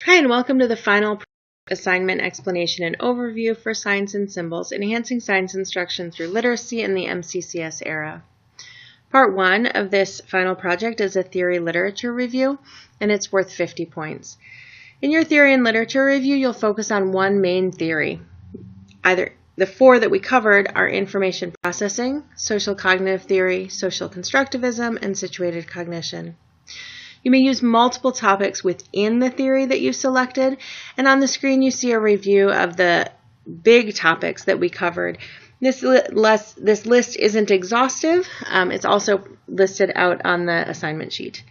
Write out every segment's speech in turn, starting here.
Hi, and welcome to the final assignment explanation and overview for Signs and Symbols, Enhancing Science Instruction Through Literacy in the MCCS Era. Part 1 of this final project is a theory literature review, and it's worth 50 points. In your theory and literature review, you'll focus on one main theory. Either the four that we covered are information processing, social cognitive theory, social constructivism, and situated cognition. You may use multiple topics within the theory that you selected, and on the screen you see a review of the big topics that we covered. This list isn't exhaustive. It's also listed out on the assignment sheet.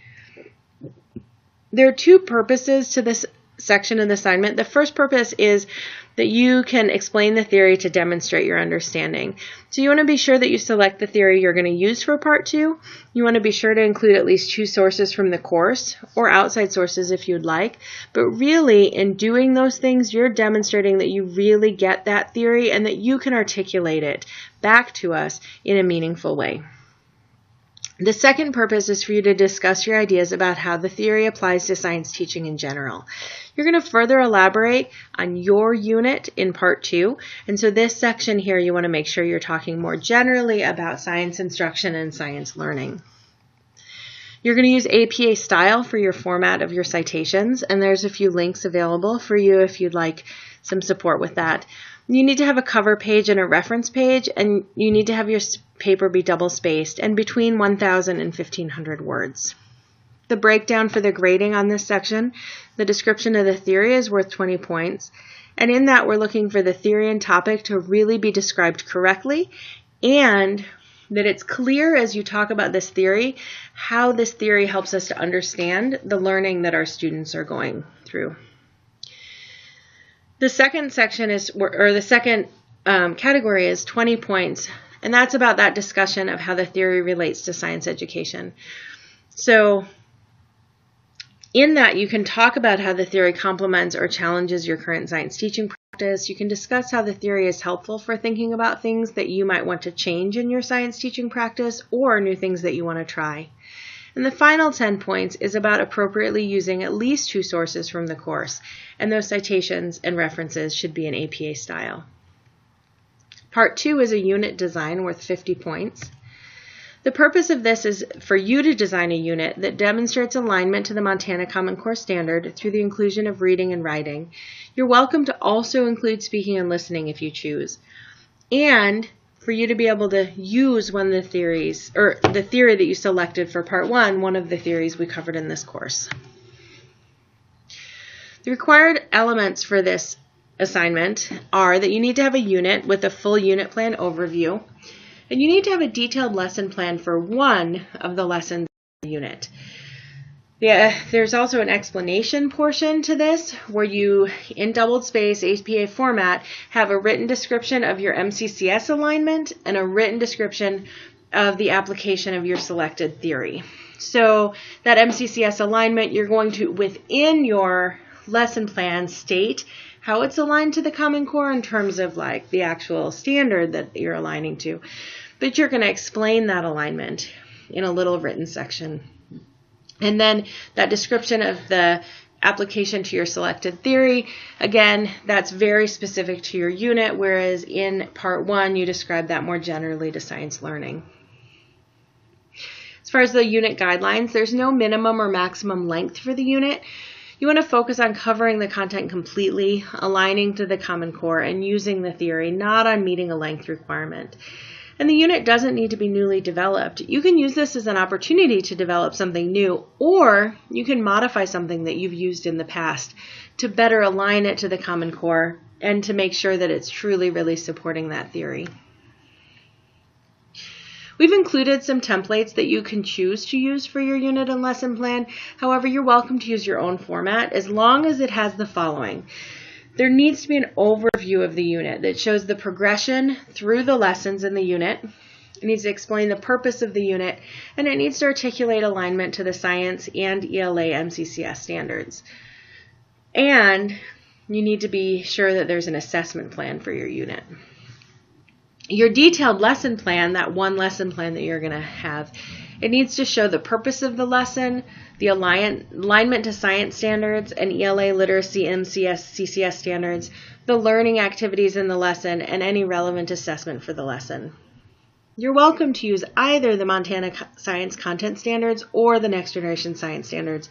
There are two purposes to this section of the assignment. The first purpose is that you can explain the theory to demonstrate your understanding. So you want to be sure that you select the theory you're going to use for part 2. You want to be sure to include at least 2 sources from the course, or outside sources if you'd like. But really, in doing those things, you're demonstrating that you really get that theory and that you can articulate it back to us in a meaningful way. The second purpose is for you to discuss your ideas about how the theory applies to science teaching in general. You're going to further elaborate on your unit in part 2, and so this section here you want to make sure you're talking more generally about science instruction and science learning. You're going to use APA style for your format of your citations, and there's a few links available for you if you'd like some support with that. You need to have a cover page and a reference page, and you need to have your paper be double-spaced and between 1,000 and 1,500 words. The breakdown for the grading on this section, the description of the theory is worth 20 points, and in that we're looking for the theory and topic to really be described correctly, and that it's clear as you talk about this theory how this theory helps us to understand the learning that our students are going through. The second section is, or the second category is 20 points, and that's about that discussion of how the theory relates to science education. So in that, you can talk about how the theory complements or challenges your current science teaching practice. You can discuss how the theory is helpful for thinking about things that you might want to change in your science teaching practice or new things that you want to try. And the final 10 points is about appropriately using at least 2 sources from the course, and those citations and references should be in APA style. Part 2 is a unit design worth 50 points. The purpose of this is for you to design a unit that demonstrates alignment to the Montana Common Core Standard through the inclusion of reading and writing. You're welcome to also include speaking and listening if you choose. And for you to be able to use one of the theories, or the theory that you selected for part 1, one of the theories we covered in this course. The required elements for this assignment are that you need to have a unit with a full unit plan overview, and you need to have a detailed lesson plan for one of the lessons in the unit. There's also an explanation portion to this where you, in doubled space APA format, have a written description of your MCCS alignment and a written description of the application of your selected theory. So that MCCS alignment, you're going to, within your lesson plan, state how it's aligned to the Common Core in terms of like the actual standard that you're aligning to. But you're going to explain that alignment in a little written section. And then that description of the application to your selected theory, again, that's very specific to your unit, whereas in part 1, you describe that more generally to science learning. As far as the unit guidelines, there's no minimum or maximum length for the unit. You want to focus on covering the content completely, aligning to the Common Core, and using the theory, not on meeting a length requirement. And the unit doesn't need to be newly developed. You can use this as an opportunity to develop something new, or you can modify something that you've used in the past to better align it to the Common Core and to make sure that it's truly really supporting that theory. We've included some templates that you can choose to use for your unit and lesson plan. However, you're welcome to use your own format as long as it has the following. There needs to be an overview of the unit that shows the progression through the lessons in the unit. It needs to explain the purpose of the unit, and it needs to articulate alignment to the science and ELA MCCS standards. And you need to be sure that there's an assessment plan for your unit. Your detailed lesson plan, that one lesson plan that you're going to have, It needs to show the purpose of the lesson, the alignment to science standards and ELA literacy MCS CCS standards, the learning activities in the lesson, and any relevant assessment for the lesson. You're welcome to use either the Montana Science Content Standards or the Next Generation Science Standards,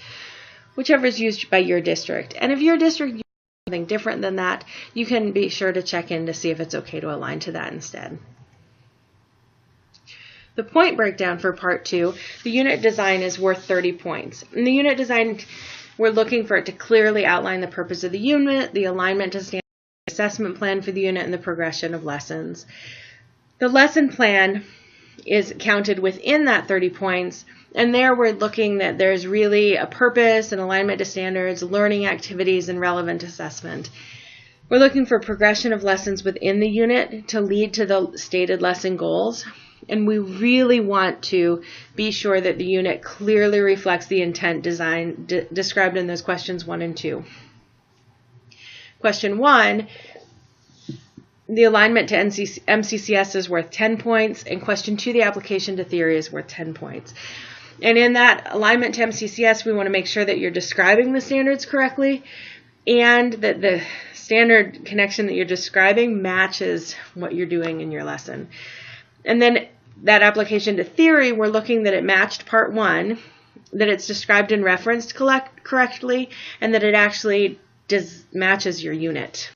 whichever is used by your district. And if your district uses something different than that, you can be sure to check in to see if it's okay to align to that instead. The point breakdown for Part 2, the unit design is worth 30 points. In the unit design, we're looking for it to clearly outline the purpose of the unit, the alignment to standards, the assessment plan for the unit, and the progression of lessons. The lesson plan is counted within that 30 points, and there we're looking that there's really a purpose, an alignment to standards, learning activities, and relevant assessment. We're looking for progression of lessons within the unit to lead to the stated lesson goals. And we really want to be sure that the unit clearly reflects the intent described in those questions 1 and 2. Question 1, the alignment to MCCS is worth 10 points, and question 2, the application to theory is worth 10 points. And in that alignment to MCCS, we want to make sure that you're describing the standards correctly and that the standard connection that you're describing matches what you're doing in your lesson. And then that application to theory, we're looking that it matched Part 1, that it's described and referenced correctly, and that it actually matches your unit.